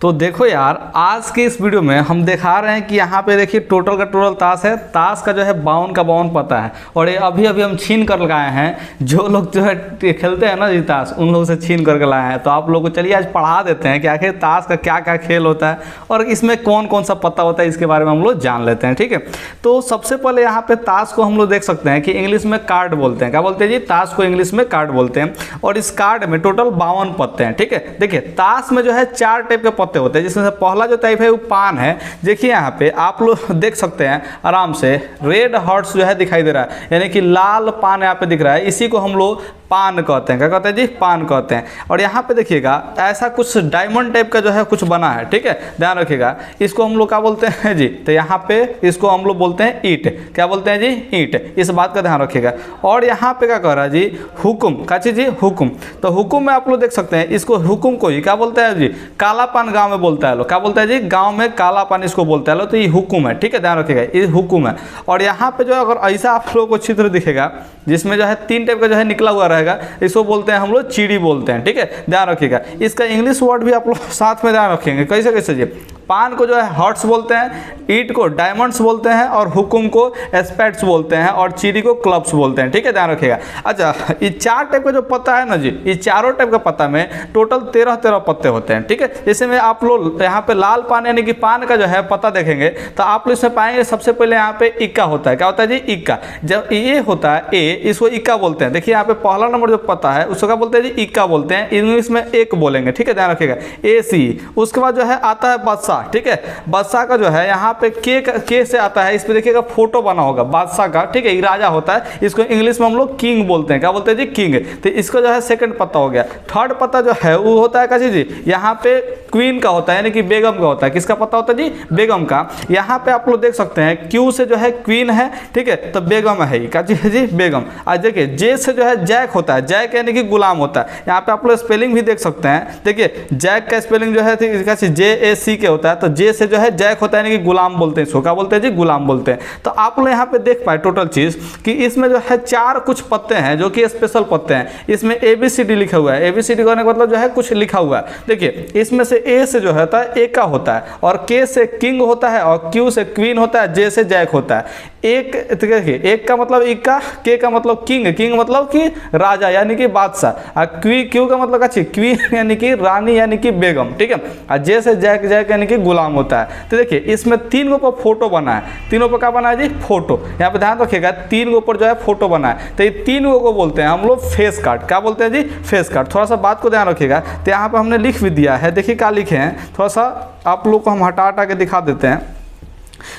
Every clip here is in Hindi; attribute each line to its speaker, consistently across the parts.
Speaker 1: तो देखो यार, आज के इस वीडियो में हम दिखा रहे हैं कि यहाँ पे देखिए टोटल का टोटल ताश है। ताश का जो है 52 का 52 पता है, और ये अभी अभी हम छीन कर लगाए हैं। जो लोग जो है खेलते हैं ना जी ताश, उन लोगों से छीन करके लाए हैं। तो आप लोगों को चलिए आज पढ़ा देते हैं कि आखिर ताश का क्या क्या खेल होता है और इसमें कौन कौन सा पत्ता होता है, इसके बारे में हम लोग जान लेते हैं। ठीक है, तो सबसे पहले यहाँ पे ताश को हम लोग देख सकते हैं कि इंग्लिश में कार्ड बोलते हैं। क्या बोलते हैं जी? ताश को इंग्लिश में कार्ड बोलते हैं। और इस कार्ड में टोटल 52 पत्ते हैं। ठीक है, देखिए ताश में जो है 4 टाइप के पत्ते होते हैं, जिसमें से पहला जो टाइप है वो पान है। देखिए यहाँ पे आप लोग देख सकते हैं आराम से, रेड हार्ट्स जो है दिखाई दे रहा है, यानी कि लाल पान यहाँ पे दिख रहा है। इसी को हम लोग पान कहते हैं। क्या कहते हैं जी? पान कहते हैं। और यहाँ पे देखिएगा ऐसा कुछ डायमंड टाइप का जो है कुछ बना है। ठीक है, ध्यान रखिएगा। इसको हम लोग क्या बोलते हैं जी? तो यहाँ पे इसको हम लोग बोलते हैं ईंट। क्या बोलते हैं जी? ईंट। इस बात का ध्यान रखिएगा। और यहाँ पे क्या कह रहा है जी? हुकुम। क्या चीज जी? हुकुम। तो हुकुम में आप लोग देख सकते हैं, इसको हुकुम को ही क्या बोलते हैं जी? काला पान गाँव में बोलता है लोग। क्या बोलता है जी? गाँव में काला पान इसको बोलता है लोग। तो ये हुकुम है। ठीक है, ध्यान रखिएगा, ये हुकुम है। और यहाँ पे जो अगर ऐसा आप लोगों को चित्र दिखेगा जिसमें जो है 3 टाइप का जो है निकला हुआ रहेगा, इसको बोलते हैं हम लोग चिड़ी बोलते हैं। ठीक है, ध्यान रखिएगा। इसका इंग्लिश वर्ड भी आप लोग साथ में ध्यान रखेंगे। कैसे कैसे जी? पान को जो है हर्ट्स बोलते हैं, ईंट को डायमंड्स बोलते हैं, और हुकुम को एस्पेक्ट्स बोलते हैं, और चिड़ी को क्लब्स बोलते हैं। ठीक है, ध्यान रखिएगा। अच्छा, ये 4 टाइप का जो पत्ता है ना जी, ये चारों टाइप का पत्ता में टोटल 13 पत्ते होते हैं। ठीक है, जैसे में आप लोग यहाँ पे लाल पान यानी कि पान का जो है पत्ता देखेंगे तो आप लोग इसमें पाएंगे सबसे पहले यहाँ पे इक्का होता है। क्या होता है जी? इक्का। जब ये होता है ए, इसको इक्का बोलते हैं। देखिए यहाँ पे पहला नंबर जो पत्ता है उसको क्या बोलते हैं जी? इक्का बोलते हैं। इंग्लिश में एक बोलेंगे। ठीक है, ध्यान रखिएगा, ए सी। उसके बाद जो है आता है बादशाह। ठीक है, बादशाह का जो है यहाँ पे के से आता है। इस पे देखिएगा फोटो बना होगा बादशाह का। ठीक है, राजा होता है, इसको इंग्लिश में हम लोग किंग बोलते हैं। क्या बोलते हैं जी? किंग। तो इसका जो है सेकंड पत्ता हो गया। थर्ड पत्ता जो है वो होता है कैसे जी? यहाँ पे क्वीन का होता है, यानी कि बेगम का होता है। किसका पत्ता होता है जी? बेगम का। यहाँ पे आप लोग देख सकते हैं क्यू से जो है क्वीन है। ठीक है, तो बेगम है। क्या चीज है जी? बेगम। आज देखिए जे से जो है जैक होता है। जैक यानी कि गुलाम होता है। यहाँ पे आप लोग स्पेलिंग भी देख सकते हैं। देखिए जैक का स्पेलिंग जो है JAC के होता है। तो जे से जो है जैक होता है, यानी कि गुलाम बोलते हैं। इसको क्या बोलते हैं जी? गुलाम बोलते हैं। तो आप लोग यहाँ पे देख पाए टोटल चीज कि इसमें जो है 4 कुछ पत्ते हैं जो कि स्पेशल पत्ते हैं। इसमें ABCD लिखा हुआ है। ABCD करने का मतलब जो है कुछ लिखा हुआ है। देखिए इसमें से ए से जो होता है एका होता है, और के से किंग होता है, और क्यू से क्वीन होता है, जे से जैक होता है। एक देखिए, एक का मतलब इक्का, के का मतलब किंग, किंग मतलब कि राजा यानी कि बादशाह, और क्यू का मतलब क्या? क्वीन यानी कि रानी यानी कि बेगम। ठीक है, और जे से जैक, जैक यानी कि गुलाम होता है। तो देखिए इसमें 3 गो पर फोटो बना है। तीनों पर क्या बना है जी? फोटो। यहाँ पे ध्यान रखिएगा, 3 गो पर जो है फोटो बना है। तो ये 3 गो को बोलते हैं हम लोग फेस कार्ड। क्या बोलते हैं जी? Face card. थोड़ा सा बात को ध्यान रखिएगा। तो यहाँ पे हमने लिख भी दिया है। देखिए क्या लिखे हैं, थोड़ा सा आप लोग को हम हटा के दिखा देते हैं।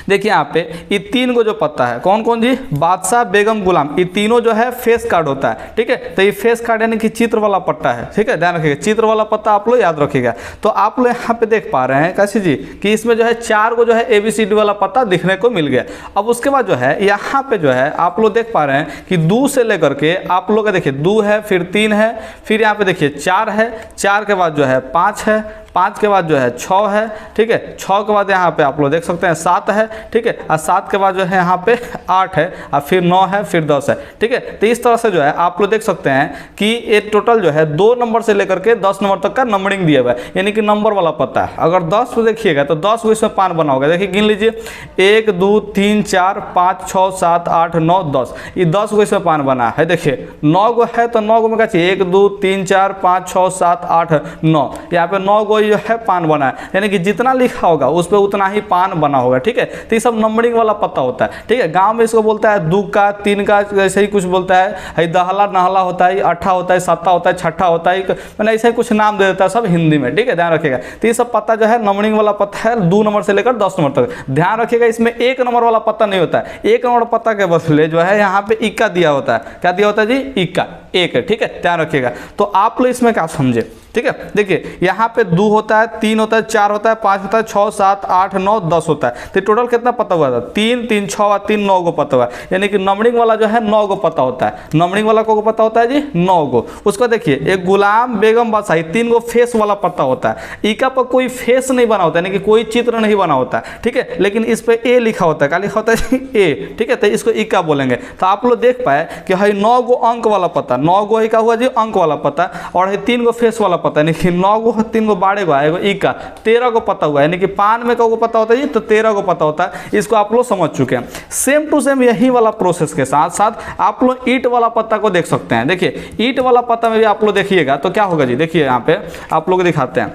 Speaker 1: देखिए यहाँ पे ये 3 गो जो पत्ता है, कौन कौन जी? बादशाह, बेगम, गुलाम। ये तीनों जो है फेस कार्ड होता है। ठीक है, तो ये फेस कार्ड यानी कि चित्र वाला पट्टा है। ठीक है, ध्यान रखिएगा, चित्र वाला पत्ता आप लोग याद रखिएगा। तो आप लोग यहाँ पे देख पा रहे हैं कैसे जी कि इसमें जो है 4 गो जो है ABCD वाला पत्ता दिखने को मिल गया। अब उसके बाद जो है यहाँ पे जो है आप लोग देख पा रहे हैं कि 2 से लेकर के आप लोग का देखिए 2 है, फिर 3 है, फिर यहाँ पे देखिए 4 है, 4 के बाद जो है 5 है, 5 के बाद जो है 6 है। ठीक है, 6 के बाद यहाँ पे आप लोग देख सकते हैं 7 है। ठीक है, और 7 के बाद जो है यहाँ पे 8 है, और फिर 9 है, फिर 10 है। ठीक है, तो इस तरह से जो है आप लोग देख सकते हैं कि ये टोटल जो है 2 नंबर से लेकर के 10 नंबर तक का नंबरिंग दिया हुआ है, यानी कि नंबर वाला पता है। अगर 10 को देखिएगा तो 10 को इसमें पान बना होगा। देखिए गिन लीजिए, 1 2 3 4 5 6 7 8 9 10। ये 10 को इसमें पान बना है। देखिए 9 गो है, तो 9 गो में क्या चाहिए? 1 2 3 4 5 6 7 8 9। यहाँ पे 9 गो जो है पान बना है, यानी कि जितना लिखा होगा उस पर उतना ही पान बना होगा। ठीक है, तो ये सब नंबरिंग वाला पता होता है। ठीक है, गांव में इसको बोलता है 2 का 3 का, ऐसे ही कुछ बोलता है। दहला नहला होता है, 8 होता है, 7 होता है, 6 होता है, मैंने ऐसे ही कुछ नाम दे देता है सब हिंदी में। ठीक है, ध्यान रखिएगा। तो ये सब पता जो है नंबरिंग वाला पता है, 2 नंबर से लेकर 10 नंबर तक। ध्यान रखिएगा, इसमें 1 नंबर वाला पता नहीं होता है। 1 नंबर पता के बदले जो है यहाँ पे इक्का दिया होता है। क्या दिया होता है जी? इक्का, 1 है। ठीक है, ध्यान रखिएगा। तो आप लोग इसमें क्या समझे? ठीक है, देखिए यहाँ पे 2 होता है, 3 होता है, 4 होता है, 5 होता है, 6 7 8 9 10 होता है। तो टोटल कितना पता हुआ था? 3 3 6 और 3 9 गो पता हुआ है, यानी कि नंबरिंग वाला जो है 9 गो पता होता है। नंबरिंग वाला को पता होता है जी 9 गो। उसको देखिए, एक गुलाम, बेगम, बादशाह, 3 गो फेस वाला पता होता है। इका पर कोई फेस नहीं बना होता है, यानी कि कोई चित्र नहीं बना होता है। ठीक है, लेकिन इस पे ए लिखा होता है। क्या लिखा होता है? ए। ठीक है, तो इसको इका बोलेंगे। तो आप लोग देख पाए कि भाई 9 गो अंक वाला पता, 9 गो ही का हुआ जी अंक वाला पता, और है 3 गो फेस वाला पता, यानी कि 9 गो 3 गो 12 गो एगो इक्का 13 गो पता हुआ, यानी कि पान में को पता होता है जी, तो 13 गो पता होता है। इसको आप लोग समझ चुके हैं। सेम टू सेम यही वाला प्रोसेस के साथ साथ आप लोग ईंट वाला पत्ता को देख सकते हैं। देखिए ईंट वाला पत्ता में भी आप लोग देखिएगा तो क्या होगा जी, देखिए यहाँ पे आप लोग दिखाते हैं,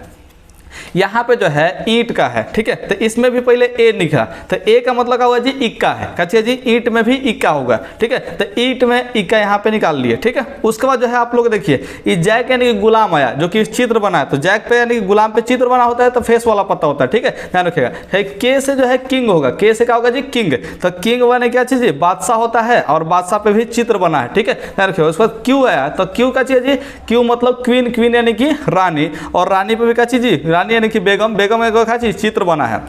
Speaker 1: यहाँ पे जो है ईंट का है, ठीक है, तो इसमें भी पहले ए लिखा, तो ए का मतलब क्या हुआ जी इक्का है, कचिए जी ईंट में भी इक्का होगा, ठीक है, तो ईंट में इक्का यहाँ पे निकाल लिए, ठीक है। उसके बाद जो है आप लोग देखिए ये जैक यानी कि गुलाम आया जो कि चित्र बना है, तो जैक पे यानी कि गुलाम पे चित्र बना होता है तो फेस वाला पता होता है, ठीक है, ध्यान रखिएगा। के से जो है किंग होगा, के से क्या होगा जी किंग, तो किंग वाले क्या चीज़ है बादशाह होता है, और बादशाह पे भी चित्र बना है, ठीक है, ध्यान रखिएगा। उसके बाद क्यू आया, तो क्यू का चीज़ जी क्यू मतलब क्वीन, क्वीन यानी कि रानी, और रानी पे भी क्या चीज़ जी रानी यानी कि बेगम, बेगम एक चीज चित्र बना है।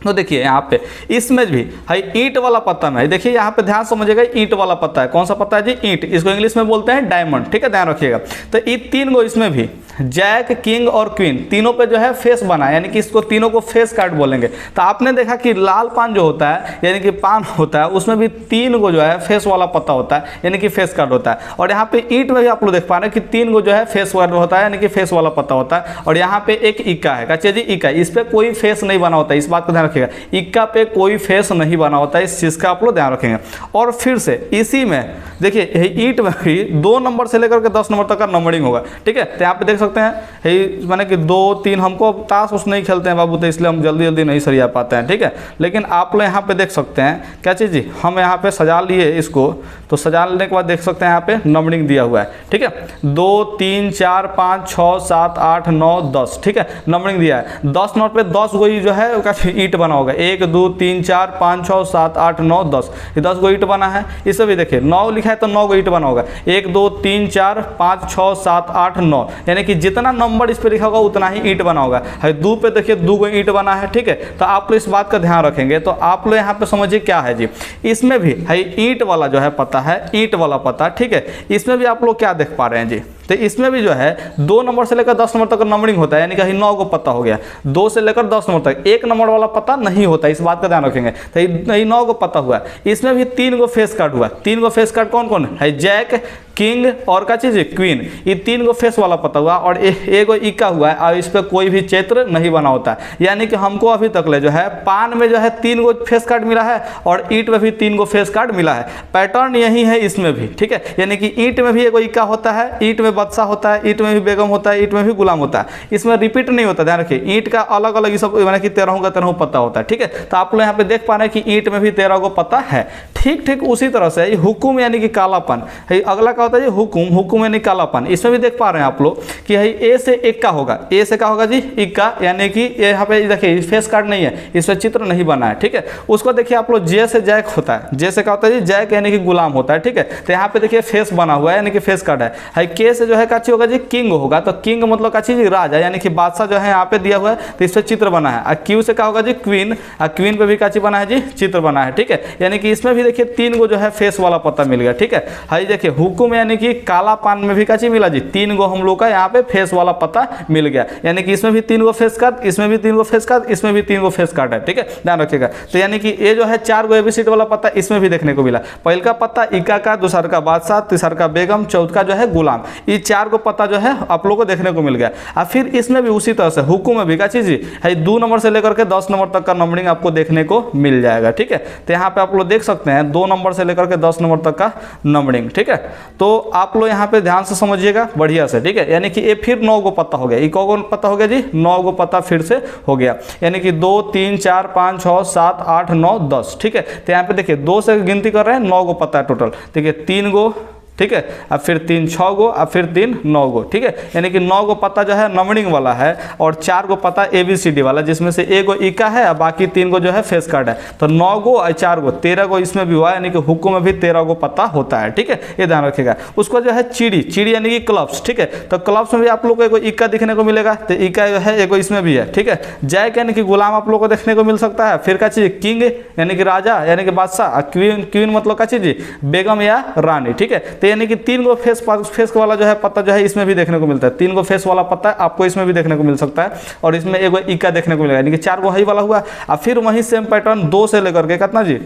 Speaker 1: तो देखिए यहाँ पे इसमें भी है ईंट वाला पत्ता में, देखिए यहाँ पे ध्यान समझिएगा ईंट वाला पत्ता है, कौन सा पत्ता है जी ईंट, इसको इंग्लिश में बोलते हैं डायमंड, ठीक है, ध्यान रखिएगा। तो ये 3 गो इसमें भी जैक, किंग और क्वीन तीनों पे जो है फेस बना है, यानी कि इसको तीनों को फेस कार्ड बोलेंगे। तो आपने देखा कि लाल पान जो होता है यानी कि पान होता है उसमें भी 3 गो जो है फेस वाला पत्ता होता है, यानी कि फेस कार्ड होता है। और यहाँ पे ईंट में भी आप लोग देख पा रहे हैं कि 3 गो जो है फेस कार्ड होता है, यानी कि फेस वाला पत्ता होता है। और यहाँ पे एक इक्का है, कचिए जी इक्का, इस पर कोई फेस नहीं बना होता है, इस बात को ध्यान रखिएगा, इक्का पे कोई फेस नहीं बना होता है, इस चीज़ का आप लोग ध्यान रखेंगे। और फिर से इसी में देखिए ईंट में भी 2 नंबर से लेकर के 10 नंबर तक का नंबरिंग होगा, ठीक है। तो यहाँ पे देख सकते हैं माने कि 2 3 हमको ताश उस नहीं खेलते हैं बाबू, तो इसलिए हम जल्दी जल्दी नहीं सरिया पाते हैं, ठीक है। लेकिन आप लोग यहाँ पे देख सकते हैं क्या चीज़ जी, हम यहाँ पे सजा लिए इसको, तो सजा लेने के बाद देख सकते हैं यहाँ पे नंबरिंग दिया हुआ है, ठीक है, 2 3 4 5 6 7 8 9 10, ठीक है, नंबरिंग दिया है। 10 नंबर पे 10 गो जो है ईंट बना होगा, 1 2 3 4 5 6 7 8 9 10, ये 10 गो ईंट बना है। इसमें भी देखिए 9 लिखा है तो 9 गो ईंट बना होगा, 1 2 3 4 5 6 7 8 9, यानी कि जितना नंबर इस पे लिखा होगा उतना ही ईंट बना होगा। है 2 पे देखिए 2 गो ईंट बना है, ठीक है। तो आप लोग इस बात का ध्यान रखेंगे। तो आप लोग यहाँ पे समझिए क्या है जी, इसमें भी है ईंट वाला जो है पता है, ईंट वाला पता, ठीक है। इसमें भी आप लोग क्या देख पा रहे हैं जी, तो इसमें भी जो है 2 नंबर से लेकर 10 नंबर तक नंबरिंग होता है, यानी कि 9 गो पता हो गया, 2 से लेकर 10 नंबर तक 1 नंबर वाला पता नहीं होता, इस बात का ध्यान रखेंगे। तो ये 9 गो पता हुआ, इसमें भी 3 गो फेस कार्ड हुआ। 3 गो फेस कार्ड कौन कौन है, जैक, किंग और क्या चीज़ है क्वीन, ये 3 गो फेस वाला पता हुआ, और एक इक्का हुआ है, और इस पर कोई भी चित्र नहीं बना होता है। यानी कि हमको अभी तक ले जो है पान में जो है 3 गो फेस कार्ड मिला है, और ईंट में भी 3 गो फेस कार्ड मिला है। पैटर्न यही है इसमें भी, ठीक है, यानी कि ईंट में भी एक इक्का होता है, ईंट में बादशाह होता है, ईंट में भी बेगम होता है, ईंट में भी गुलाम होता है, इसमें रिपीट नहीं होता, ध्यान रखिए। ईंट का अलग अलग सब यानी कि 13 का 13 पता होता है, ठीक है। तो आप लोग यहाँ पे देख पा रहे हैं कि ईंट में भी 13 गो पता है। ठीक ठीक उसी तरह से हुकुम यानी कि कालापन, अगला क्या होता है जी हुकुम, हुकुम यानी कालापन। इसमें भी देख पा रहे हैं आप लोग कि ए से इक्का होगा, ए से क्या होगा जी इक्का, यानी कि यहाँ पे देखिए फेस कार्ड नहीं है, इस पर चित्र नहीं बना है, ठीक है। उसको देखिए आप लोग जे से जैक होता है, जे से क्या होता है जी जैक यानी कि गुलाम होता है, ठीक है। तो यहाँ पे देखिए फेस बना हुआ है, यानी कि फेस कार्ड है। के से जो है काची होगा जी किंग होगा, तो किंग मतलब काची जी राजा, यानी कि बादशाह जो है यहाँ पे दिया हुआ है, तो इस पर चित्र बना है। और क्यू से क्या होगा जी क्वीन, और क्वीन पे भी काची बना है जी चित्र बना है, ठीक है। यानी कि इसमें भी देखिए 3 गो जो है फेस वाला पता मिल गया, ठीक है। हाई देखिए हुकुम यानी कि काला पान में भी काची मिला जी 3 गो हम लोग का यहाँ पे फेस वाला पता मिल गया, यानी कि इसमें भी 3 गो फेस कार्ड, इसमें भी 3 गो फेस कार्ड, इसमें भी 3 गो फेस कार्ड है, ठीक है, ध्यान रखिएगा। तो यानी कि ये जो है 4 गो एबीसीडी वाला पता इसमें भी देखने को मिला। पहले का पता इक्का का, दूसरा का बादशाह, तीसरा का बेगम, चौथा जो है गुलाम, ये 4 गो पता जो है आप लोगों को देखने को मिल गया। और फिर इसमें भी उसी तरह से हुकुम में भी क्या चीज़ है 2 नंबर से लेकर के 10 नंबर तक का नंबरिंग आपको देखने को मिल जाएगा, ठीक है। तो यहाँ पे आप लोग देख सकते हैं 2 नंबर से लेकर के 10 नंबर तक का नंबरिंग, ठीक है। तो आप लोग यहाँ पे ध्यान से समझिएगा बढ़िया से, ठीक है। यानी कि ये फिर 9 गो पता हो गया, ये कौ पता हो गया जी 9 गो पता फिर से हो गया, यानी कि 2 3 4 5 6 7 8 9 10, ठीक है। तो यहाँ पे देखिए 2 से गिनती कर रहे हैं 9 गो पता है टोटल, देखिए 3 गो, ठीक है, अब फिर 3 6 गो, अब फिर 3 9 गो, ठीक है। यानी कि 9 गो पता जो है नंबरिंग वाला है, और 4 गो पता ABCD वाला, जिसमें से 1 गो इक्का है और बाकी 3 गो जो है फेस कार्ड है। तो 9 गो और 4 गो 13 गो इसमें भी हुआ, यानी कि हुकुम में भी 13 गो पता होता है, ठीक है, ये ध्यान रखिएगा। उसको जो है चिड़ी, चिड़ी यानी कि क्लब्स, ठीक है। तो क्लब्स में भी आप लोग को एक इक्का दिखने को मिलेगा, तो इक्का जो है एक इसमें भी है, ठीक है। जैक यानी कि गुलाम आप लोग को देखने को मिल सकता है। फिर क्या चीज़ किंग यानी कि राजा यानी कि बादशाह, क्वीन, क्वीन मतलब क्या चीज़ बेगम या रानी, ठीक है। तो यानी कि 3 गो फेस वाला जो है पता जो है इसमें भी देखने को मिलता है, 3 गो फेस वाला पता आपको इसमें भी देखने को मिल सकता है, और इसमें एक इक्का देखने को मिलेगा, यानी कि 4 गो ही वाला हुआ। और फिर वही सेम पैटर्न 2 से लेकर के कितना जी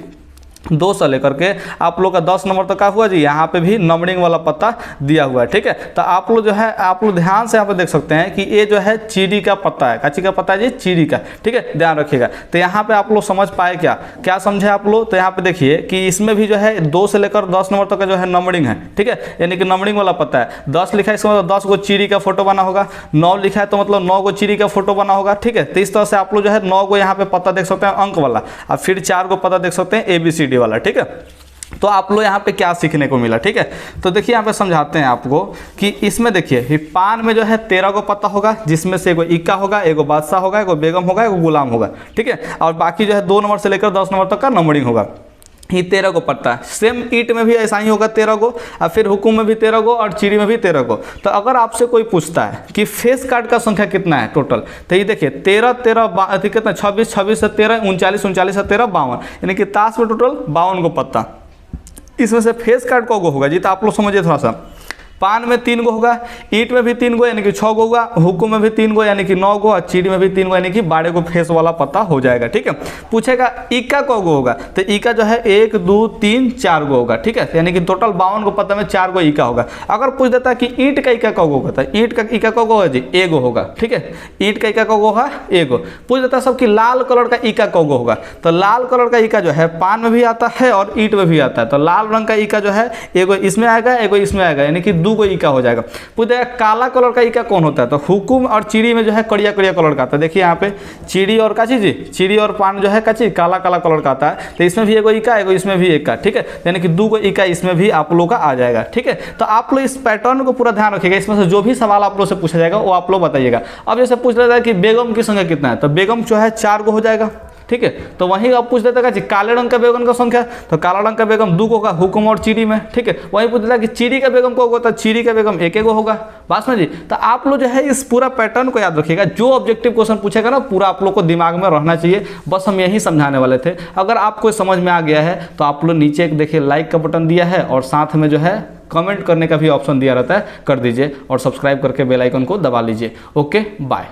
Speaker 1: 2 से लेकर के आप लोग का 10 नंबर तक का हुआ जी, यहाँ पे भी नंबरिंग वाला पत्ता दिया हुआ है। ठीक है, तो आप लोग जो है आप लोग ध्यान से यहाँ पे देख सकते हैं कि ये जो है चीड़ी का पत्ता है, काची का पत्ता है जी, चीड़ी का। ठीक है, ध्यान रखिएगा। तो यहाँ पे आप लोग समझ पाए क्या क्या समझे आप लोग? तो यहाँ पे देखिए कि इसमें भी जो है 2 से लेकर 10 नंबर तक का जो है नंबरिंग है। ठीक है, यानी कि नंबरिंग वाला पत्ता है। 10 लिखा है इसका मतलब 10 गो चीड़ी का फोटो बना होगा, 9 लिखा है तो मतलब 9 गो चीड़ी का फोटो बना होगा। ठीक है, तो इस तरह से आप लोग जो है 9 गो यहाँ पे पत्ता देख सकते हैं अंक वाला, और फिर 4 गो पत्ता देख सकते हैं ABCD वाला। ठीक है, तो आप लोग यहाँ पे क्या सीखने को मिला? ठीक है, तो देखिए यहाँ पे समझाते हैं आपको कि इसमें देखिए पान में जो है 13 गो पत्ता होगा, जिसमें से एगो इक्का होगा, एगो बादशाह होगा, एगो बेगम होगा, एगो गुलाम होगा। ठीक है, और बाकी जो है 2 नंबर से लेकर 10 नंबर तक का नंबरिंग होगा। ये 13 गो पत्ता है। सेम ईट में भी ऐसा ही होगा 13 गो, और फिर हुकुम में भी 13 गो, और चीड़ी में भी 13 गो। तो अगर आपसे कोई पूछता है कि फेस कार्ड का संख्या कितना है टोटल, तो ये देखिए 13 13 कितना 26 26 से 13 39 39 से 13 52, यानी कि ताश में टोटल 52 गो पत्ता। इसमें से फेस कार्ड को गो होगा जी, तो आप लोग समझिए थोड़ा सा। पान में 3 गो होगा, ईट में भी 3 गो यानी कि 6 गो होगा, हुकुम में भी 3 गो यानी कि 9 गो, और चीड़ी में भी 3 गो यानी कि 12 गो फेस वाला पत्ता हो जाएगा। ठीक है, पूछेगा इक्का को गो होगा, तो इक्का जो है 1 2 3 4 गो होगा। ठीक है, यानी कि टोटल 52 गो पत्ता में 4 गो इक्का होगा। अगर पूछ देता है कि ईंट का इक्का को गो होगा, तो ईंट का इक्का को गो होगा जी, एगो होगा। ठीक है, ईंट का इक्का को गो होगा एगो। पूछ देता है सब कि लाल कलर का इक्का को गो होगा, तो लाल कलर का इक्का जो है पान में भी आता है और ईंट में भी आता है। तो लाल रंग का इक्का जो है एगो इसमें आएगा, एगो इसमें आएगा, यानी कि 2 गो इक्का हो जाएगा। पूछेगा काला कलर का इक्का कौन होता है, तो हुकुम और चीड़ी में जो है कड़िया कड़िया कलर का आता है। देखिए यहाँ पे चीड़ी और काची जी, चीड़ी और पान जो है काची काला काला कलर का आता है। तो इसमें भी एगो इक्का, एगो इसमें भी इक्का। ठीक है, यानी कि 2 गो इक्का इसमें भी आप लोग का आ जाएगा। ठीक है, तो आप लोग इस पैटर्न को पूरा ध्यान रखिएगा। इसमें से जो भी सवाल आप लोग से पूछा जाएगा वो आप लोग बताइएगा। अब जैसे पूछ लेता है कि बेगम की संख्या कितना है, तो बेगम जो है 4 गो हो जाएगा। ठीक है, तो वहीं आप पूछ देता है काले रंग का बेगम का संख्या, तो काला रंग का बेगम 2 गो होगा, हुकुम और चीड़ी में। ठीक है, वहीं पूछ देता कि चीड़ी का बेगम को होगा, तो चीड़ी का बेगम 1 गो होगा। बात में जी, तो आप लोग जो है इस पूरा पैटर्न को याद रखिएगा। जो ऑब्जेक्टिव क्वेश्चन पूछेगा ना पूरा आप लोग को दिमाग में रहना चाहिए। बस हम यही समझाने वाले थे। अगर आपको समझ में आ गया है तो आप लोग नीचे एक देखिए लाइक का बटन दिया है, और साथ में जो है कमेंट करने का भी ऑप्शन दिया रहता है, कर दीजिए, और सब्सक्राइब करके बेल आइकन को दबा लीजिए। Okay, bye.